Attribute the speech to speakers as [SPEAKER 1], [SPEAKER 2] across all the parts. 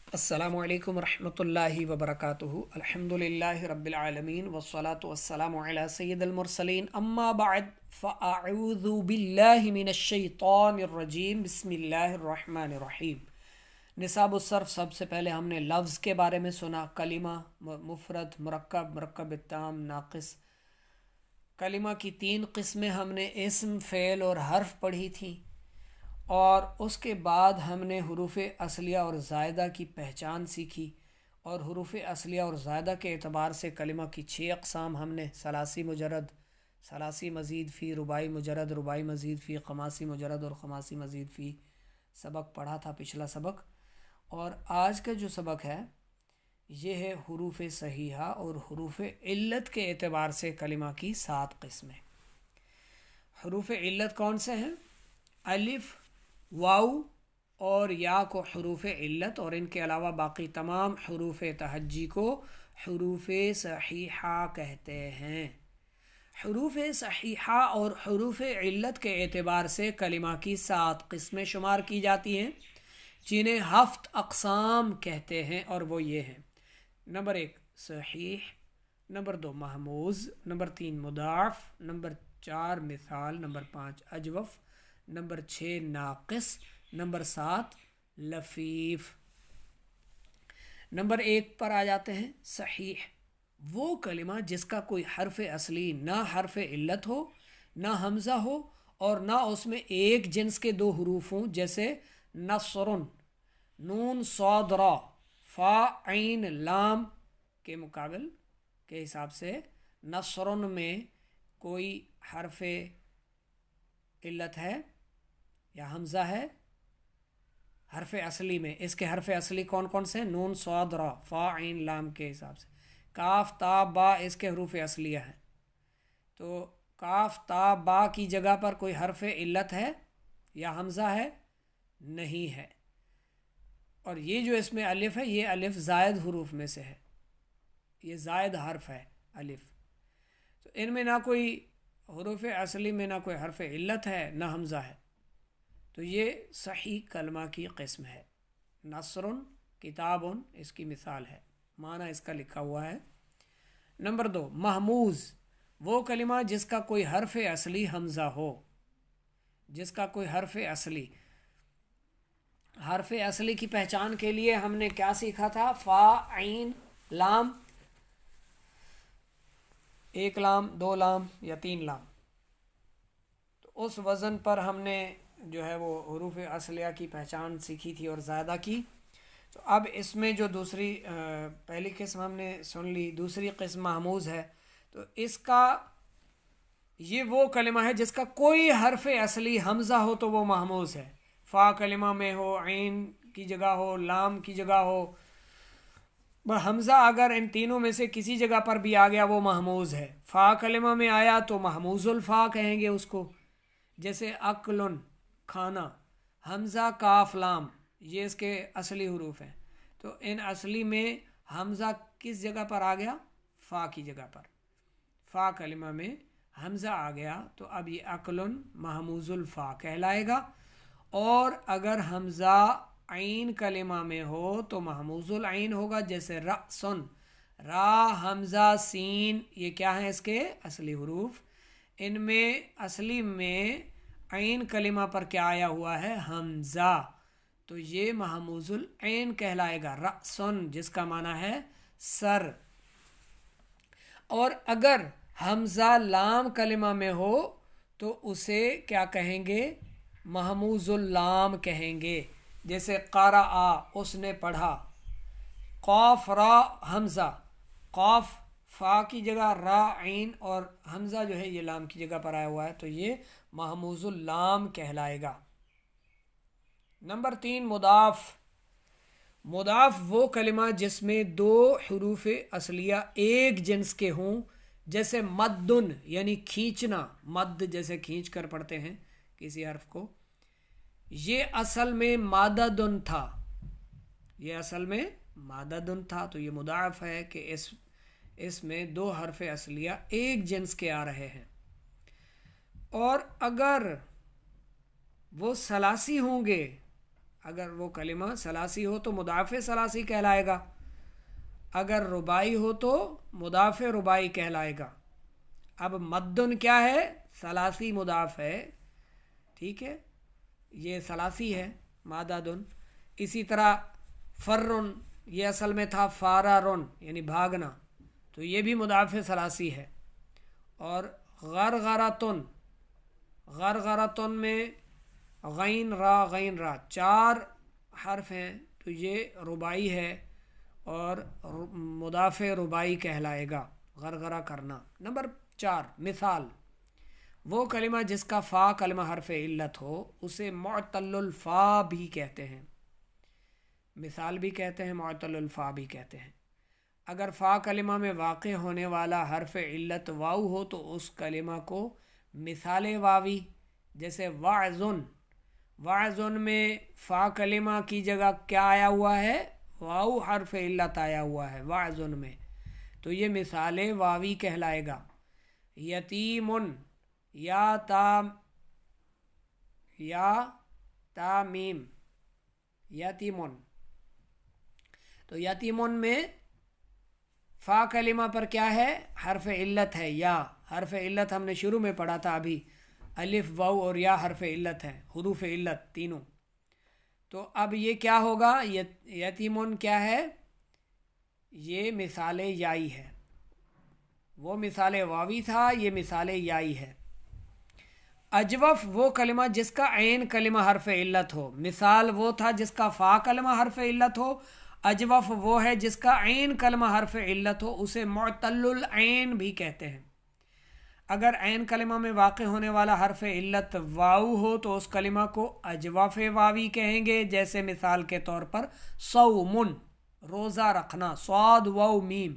[SPEAKER 1] السلام علیکم ورحمۃ اللہ وبرکاتہ الحمد للہ رب العالمین والصلاة والسلام علی سید المرسلین اما بعد فاعوذ باللہ من الشیطان الرجیم بسم اللہ الرحمن الرحیم۔ نصاب الصرف، سب سے پہلے ہم نے لفظ کے بارے میں سنا، کلمہ، مفرد، مرکب، مرکب تام، ناقص۔ کلمہ کی 3 قسمیں ہم نے اسم، فعل اور حرف پڑھی تھیں، اور اس کے بعد ہم نے حروف اصلیہ اور زائدہ کی پہچان سیکھی، اور حروف اصلیہ اور زائدہ کے اعتبار سے کلمہ کی 6 اقسام ہم نے ثلاثی مجرد، ثلاثی مزید فی، رباعی مجرد، رباعی مزید فی، خماسی مجرد اور خماسی مزید فی سبق پڑھا تھا پچھلا سبق۔ اور آج کا جو سبق ہے یہ ہے حروف صحیحہ اور حروف علت کے اعتبار سے کلمہ کی 7 قسمیں۔ حروف علت کون سے ہیں؟ الف، واو اور یا کو حروف علت، اور ان کے علاوہ باقی تمام حروف تہجی کو حروف صحیحہ کہتے ہیں۔ حروف صحیحہ اور حروف علت کے اعتبار سے کلمہ کی 7 قسمیں شمار کی جاتی ہیں، جنہیں 7 اقسام کہتے ہیں، اور وہ یہ ہیں: نمبر 1 صحیح، نمبر 2 محموز، نمبر 3 مضاعف، نمبر 4 مثال، نمبر 5 اجوف، نمبر 6 ناقص، نمبر 7 لفیف۔ نمبر 1 پر آ جاتے ہیں۔ صحیح وہ کلمہ جس کا کوئی حرف اصلی نہ حرف علت ہو، نہ حمزہ ہو، اور نہ اس میں ایک جنس کے 2 حروف ہوں، جیسے نصر، نون صاد را، فا عین لام کے مقابل کے حساب سے نصر میں کوئی حرف علت ہے یا حمزہ ہے حرف اصلی میں۔ اس کے حرف اصلی کون کون سے؟ نون صاد را، فا عین لام کے حساب سے۔ کاف تا با اس کے حروف اصلیہ ہیں، تو کاف تا با کی جگہ پر کوئی حرف علت ہے یا حمزہ ہے؟ نہیں ہے۔ اور یہ جو اس میں الف ہے، یہ الف زائد حروف میں سے ہے، یہ زائد حرف ہے الف، تو ان میں نہ کوئی حروف اصلی میں نہ کوئی حرف علت ہے نہ حمزہ ہے، تو یہ صحیح کلمہ کی قسم ہے۔ نصر کتاب اس کی مثال ہے، معنی اس کا لکھا ہوا ہے۔ نمبر 2 محموز وہ کلمہ جس کا کوئی حرف اصلی حمزہ ہو، جس کا کوئی حرف اصلی کی پہچان کے لیے ہم نے کیا سیکھا تھا؟ فا عین لام، 1 لام، 2 لام یا 3 لام، تو اس وزن پر ہم نے جو ہے وہ حروف اصلیہ کی پہچان سیکھی تھی اور زائدہ کی۔ تو اب اس میں جو دوسری پہلی قسم ہم نے سن لی، دوسری قسم محموز ہے، تو اس کا یہ وہ کلمہ ہے جس کا کوئی حرف اصلی حمزہ ہو تو وہ محموز ہے۔ فا کلمہ میں ہو، عین کی جگہ ہو، لام کی جگہ ہو، حمزہ اگر ان تینوں میں سے کسی جگہ پر بھی آ گیا وہ محموز ہے۔ فا کلمہ میں آیا تو محموز الفا کہیں گے اس کو، جیسے اکلن کھانا، حمزہ کاف لام یہ اس کے اصلی حروف ہیں، تو ان اصلی میں حمزہ کس جگہ پر آ گیا؟ فا کی جگہ پر۔ فا کلمہ میں حمزہ آ گیا تو اب یہ اکلن محموز الفا کہلائے گا، اور اگر حمزہ عین کلمہ میں ہو تو محموز العین ہوگا، جیسے رأسن، را حمزہ سین یہ کیا ہیں اس کے اصلی حروف، ان میں اصلی میں عین کلمہ پر کیا آیا ہوا ہے؟ حمزہ، تو یہ محموز العین کہلائے گا، رأسن جس کا معنی ہے سر۔ اور اگر حمزہ لام کلمہ میں ہو تو اسے کیا کہیں گے؟ محموز اللام کہیں گے، جیسے قرأ اس نے پڑھا۔ قاف را حمزہ، قاف فا کی جگہ را عین، اور حمزہ جو ہے یہ لام کی جگہ پر آیا ہوا ہے، تو یہ محموز اللام کہلائے گا۔ نمبر 3 مضاف۔ مضاف وہ کلمہ جس میں 2 حروف اصلیہ ایک جنس کے ہوں، جیسے مدن یعنی کھینچنا، مد جیسے کھینچ کر پڑھتے ہیں کسی حرف کو، یہ اصل میں ماددن تھا، یہ اصل میں ماددن تھا، تو یہ مضاعف ہے کہ اس میں 2 حرف اصلیہ ایک جنس کے آ رہے ہیں۔ اور اگر وہ ثلاثی ہوں گے، اگر وہ کلمہ ثلاثی ہو تو مضاعف ثلاثی کہلائے گا، اگر رباعی ہو تو مضاعف رباعی کہلائے گا۔ اب مدن کیا ہے؟ ثلاثی مضاعف ہے، ٹھیک ہے، یہ ثلاثی ہے مادادن۔ اسی طرح فرن، یہ اصل میں تھا فارارن یعنی بھاگنا، تو یہ بھی مضاعف ثلاثی ہے۔ اور غرغرتن، غرغرتن میں غین را 4 حرف ہیں، تو یہ رباعی ہے اور مضاعف رباعی کہلائے گا غرغرہ کرنا۔ نمبر 4 مثال، وہ کلمہ جس کا فا کلمہ حرف علت ہو اسے معتل الفا بھی کہتے ہیں، مثال بھی کہتے ہیں، معتل الفا بھی کہتے ہیں۔ اگر فا کلمہ میں واقع ہونے والا حرف علت واو ہو تو اس کلمہ کو مثال واوی، جیسے وعظن، وعظن میں فا کلمہ کی جگہ کیا آیا ہوا ہے؟ واو حرف علت آیا ہوا ہے وعظن میں، تو یہ مثال واوی کہلائے گا۔ یتیمن، یا تا میم، یتیمن، تو یتیمن میں فا کلمہ پر کیا ہے؟ حرف علت ہے یا، حرف علت ہم نے شروع میں پڑھا تھا ابھی، الف واو اور یا حرف علت ہے، حروف علت تینوں۔ تو اب یہ کیا ہوگا؟ یتیمن کیا ہے؟ یہ مثال یائی ہے، وہ مثال واوی تھا، یہ مثال یائی ہے۔ اجوف، وہ کلمہ جس کا عین کلمہ حرف علت ہو، مثال وہ تھا جس کا فا کلمہ حرف علت ہو، اجوف وہ ہے جس کا عین کلمہ حرف علت ہو، اسے معتل العین بھی کہتے ہیں۔ اگر عین کلمہ میں واقع ہونے والا حرف علت واو ہو تو اس کلمہ کو اجوف واوی کہیں گے، جیسے مثال کے طور پر صومن، روزہ رکھنا، صاد واو میم،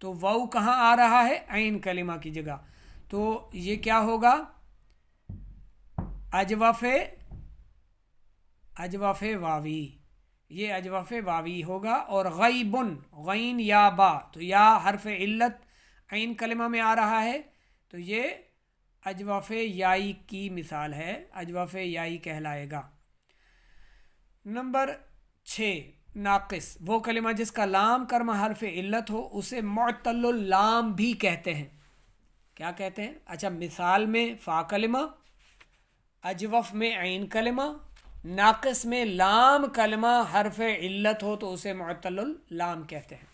[SPEAKER 1] تو واو کہاں آ رہا ہے؟ عین کلمہ کی جگہ، تو یہ کیا ہوگا؟ اجوف واوی، یہ اجوف واوی ہوگا۔ اور غیبن، غین یا با، تو یا حرف علت عین کلمہ میں آ رہا ہے، تو یہ اجوف یائی کی مثال ہے، اجوف یائی کہلائے گا۔ نمبر 6 ناقص، وہ کلمہ جس کا لام کلمہ حرف علت ہو اسے معتل اللام بھی کہتے ہیں۔ کیا کہتے ہیں؟ اچھا، مثال میں فا کلمہ، اجوف میں عین کلمہ، ناقص میں لام کلمہ حرف علت ہو تو اسے معتل اللام کہتے ہیں،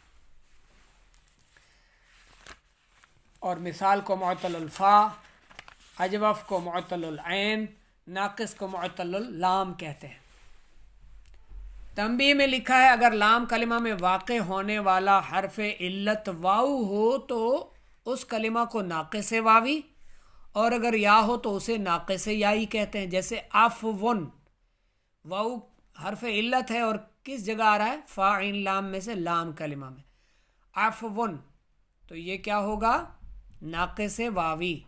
[SPEAKER 1] اور مثال کو معتل الفا، اجوف کو معتل العین، ناقص کو معتل اللام کہتے ہیں۔ تنبیہ میں لکھا ہے اگر لام کلمہ میں واقع ہونے والا حرف علت واو ہو تو اس کلمہ کو ناقص واوی، اور اگر یا ہو تو اسے ناقص یائی کہتے ہیں، جیسے عفون، واو حرف علت ہے اور کس جگہ آ رہا ہے؟ فا عین لام میں سے لام کلمہ میں، عفون، تو یہ کیا ہوگا؟ ناقص واوی۔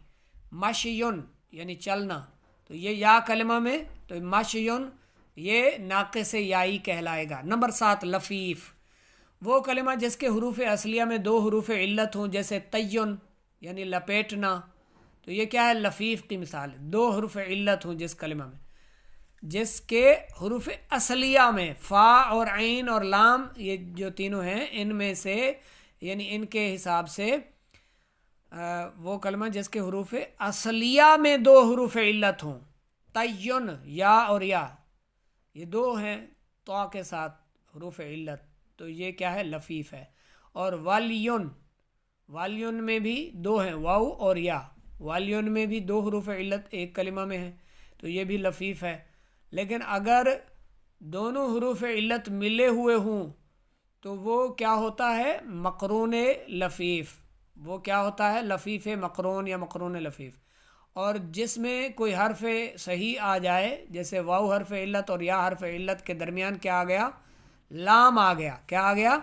[SPEAKER 1] مشیون یعنی چلنا، تو یہ یا کلمہ میں، تو مشیون یہ ناقص یائی کہلائے گا۔ نمبر 7 لفیف، وہ کلمہ جس کے حروف اصلیہ میں 2 حروف علت ہوں، جیسے تیون یعنی لپیٹنا، تو یہ کیا ہے؟ لفیف کی مثال ہے، 2 حروف علت ہوں جس کلمہ میں، جس کے حروف اصلیہ میں فا اور عین اور لام، یہ جو تینوں ہیں، ان میں سے یعنی ان کے حساب سے وہ کلمہ جس کے حروف اصلیہ میں 2 حروف علت ہوں، تیون، یا اور یا، یہ 2 ہیں تو کے ساتھ حروف علت، تو یہ کیا ہے؟ لفیف ہے۔ اور والیون، والیون میں بھی 2 ہیں، واو اور یا، والیون میں بھی 2 حروف علت ایک کلمہ میں ہیں، تو یہ بھی لفیف ہے۔ لیکن اگر دونوں حروف علت ملے ہوئے ہوں تو وہ کیا ہوتا ہے؟ مقرون لفیف، وہ کیا ہوتا ہے؟ لفیف مقرون یا مقرون لفیف۔ اور جس میں کوئی حرف صحیح آ جائے، جیسے واو حرف علت اور یا حرف علت کے درمیان کیا آ گیا؟ لام آ گیا، کیا آ گیا؟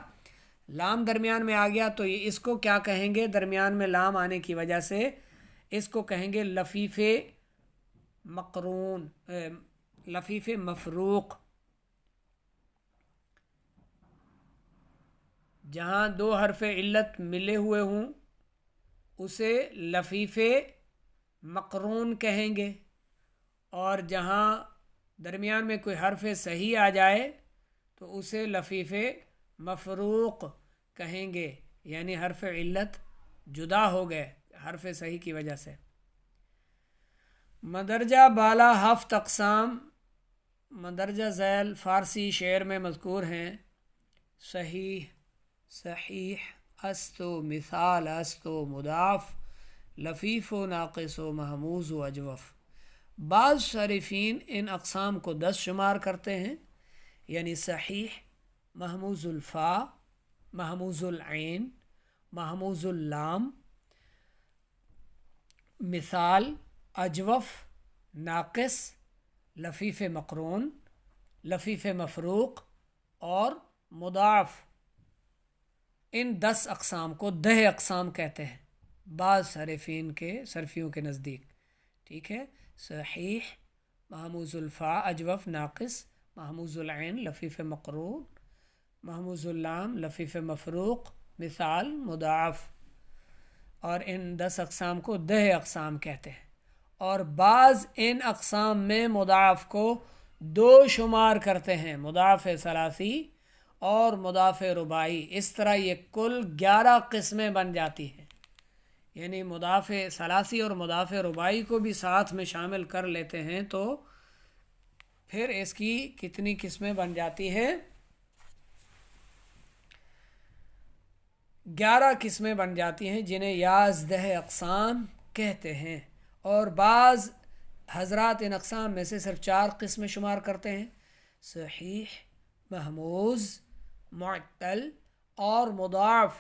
[SPEAKER 1] لام درمیان میں آ گیا، تو یہ اس کو کیا کہیں گے؟ درمیان میں لام آنے کی وجہ سے اس کو کہیں گے لفیف مقرون، لفیف مفروق۔ جہاں 2 حرف علت ملے ہوئے ہوں اسے لفیف مقرون کہیں گے، اور جہاں درمیان میں کوئی حرف صحیح آ جائے تو اسے لفیف مفروق کہیں گے، یعنی حرف علت جدا ہو گئے حرف صحیح کی وجہ سے۔ مدرجہ بالا ہفت اقسام مدرجہ ذیل فارسی شعر میں مذکور ہیں: صحیح، صحیح، است و مثال، است و مضاف، لفیف و ناقص و محموز و اجوف۔ بعض صارفین ان اقسام کو 10 شمار کرتے ہیں، یعنی صحیح، محموز الفا، محموز العین، محموز اللام، مثال، اجوف، ناقص، لفیف مقرون، لفیف مفروق اور مضاعف۔ ان 10 اقسام کو 10 اقسام کہتے ہیں بعض صرفیوں کے نزدیک، ٹھیک ہے۔ صحیح، محموز الفا، اجوف، ناقص، محموز العین، لفیف مقرون، محموز اللام، لفیف مفروق، مثال، مضاعف، اور ان 10 اقسام کو 10 اقسام کہتے ہیں۔ اور بعض ان اقسام میں مضاعف کو 2 شمار کرتے ہیں، مضاعف ثلاثی اور مضاعف رباعی۔ اس طرح یہ کل 11 قسمیں بن جاتی ہیں، یعنی مضاعف ثلاثی اور مضاعف رباعی کو بھی ساتھ میں شامل کر لیتے ہیں تو پھر اس کی کتنی قسمیں بن جاتی ہیں؟ 11 قسمیں بن جاتی ہیں، جنہیں 11 اقسام کہتے ہیں۔ اور بعض حضرات ان اقسام میں سے صرف 4 قسمیں شمار کرتے ہیں: صحیح، محموز، معتل اور مضاعف۔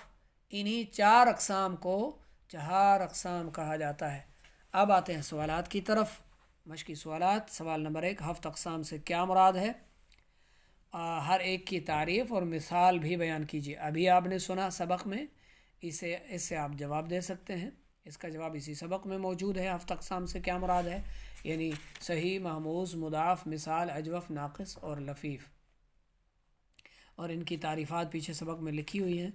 [SPEAKER 1] انہی 4 اقسام کو 4 اقسام کہا جاتا ہے۔ اب آتے ہیں سوالات کی طرف۔ مشقی سوالات۔ سوال نمبر 1، ہفت اقسام سے کیا مراد ہے؟ ہر ایک کی تعریف اور مثال بھی بیان کیجیے۔ ابھی آپ نے سنا سبق میں، اس سے آپ جواب دے سکتے ہیں۔ اس کا جواب اسی سبق میں موجود ہے۔ ہفت اقسام سے کیا مراد ہے؟ یعنی صحیح، محموز، مضاعف، مثال، اجوف، ناقص اور لفیف، اور ان کی تعریفات پیچھے سبق میں لکھی ہوئی ہیں۔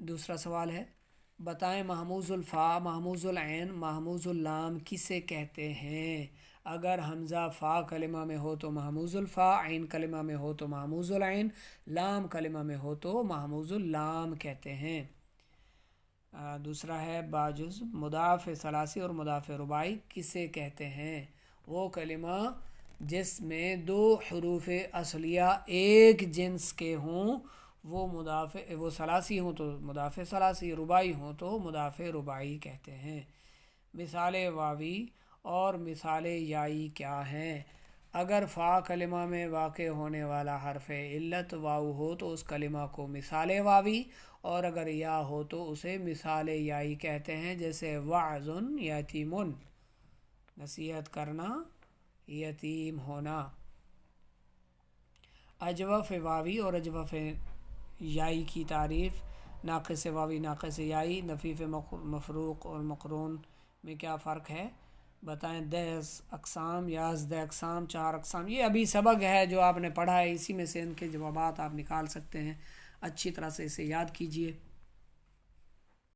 [SPEAKER 1] دوسرا سوال ہے، بتائیں محموز الفا، محموز العین، محموز اللام کسے کہتے ہیں؟ اگر حمزہ فا کلمہ میں ہو تو محموز الفا، عین کلمہ میں ہو تو محموز العین، لام کلمہ میں ہو تو محموز اللام کہتے ہیں۔ دوسرا ہے، باجز مضاعف ثلاثی اور مضاعف رباعی کسے کہتے ہیں؟ وہ کلمہ جس میں 2 حروف اصلیہ ایک جنس کے ہوں، وہ ثلاثی ہوں تو مضاعف ثلاثی، رباعی ہوں تو مضاعف رباعی کہتے ہیں۔ مثال واوی اور مثال یائی کیا ہیں؟ اگر فا کلمہ میں واقع ہونے والا حرف علت واو ہو تو اس کلمہ کو مثال واوی، اور اگر یا ہو تو اسے مثال یائی کہتے ہیں، جیسے وعظن، یتیمن، نصیحت کرنا، یتیم ہونا۔ اجوف واوی اور اجوف یائی کی تعریف۔ ناقص واوی، ناقص یائی، لفیف مفروق اور مقرون میں کیا فرق ہے؟ بتائیں۔ 10 اقسام، 11 اقسام، 4 اقسام، یہ ابھی سبق ہے جو آپ نے پڑھا ہے، اسی میں سے ان کے جوابات آپ نکال سکتے ہیں۔ اچھی طرح سے اسے یاد کیجیے۔